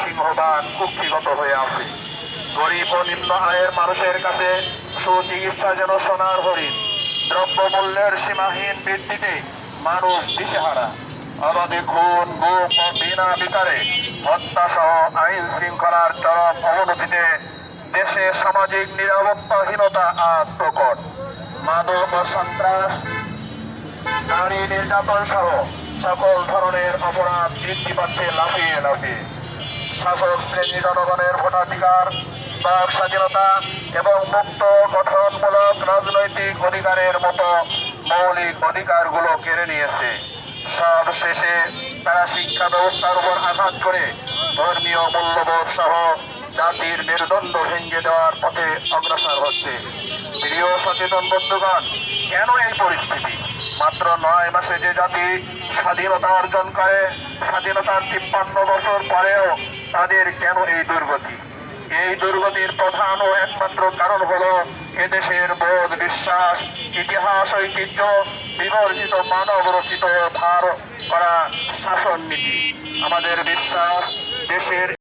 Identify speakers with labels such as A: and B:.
A: সিংহবান কুক্ষিগত হয়ে আছে। গরিব ও নিম্ন আয়ের মানুষের কাছে সুচিকিৎসা যেন সোনার হরিণ। দ্রব্যমূল্যের সীমাহীন বৃদ্ধিতে মানুষ দিশেহারা। অবাধে খুন, গুম ও বিনা বিচারে হত্যা সহ আইন শৃঙ্খলার চরম অবনতিতে দেশে সামাজিক নিরাপত্তাহীনতা আজ প্রকট। মাদক ও সন্ত্রাস, নারী নির্যাতন সহ সকল ধরনের অপরাধ বৃদ্ধি পাচ্ছে লাফিয়ে লাফিয়ে। শাসক শ্রেণী জনগণের ভোটাধিকার, বাক স্বাধীনতা এবং মুক্ত গঠনমূলক রাজনৈতিক অধিকারের মতো মৌলিক অধিকারগুলো কেড়ে নিয়েছে। সব শেষে তারা শিক্ষা ব্যবস্থার উপর আঘাত করে ধর্মীয় মূল্যবোধ সহ জাতির মেরুদণ্ড ভেঙে দেওয়ার পথে অগ্রসর হচ্ছে। প্রিয় সচেতন বন্ধুগণ, কেন এই পরিস্থিতি? মাত্র 9 মাসে যে জাতি স্বাধীনতা অর্জন করে, স্বাধীনতার 53 বছর পরেও তাদের কেন এই দুর্গতি? এই দুর্গতির প্রধান ও একমাত্র কারণ হলো এদেশের বোধ, বিশ্বাস, ইতিহাস, ঐতিহ্য বিবর্জিত, মানব রচিত ধার করা শাসন নীতি। আমাদের বিশ্বাস দেশের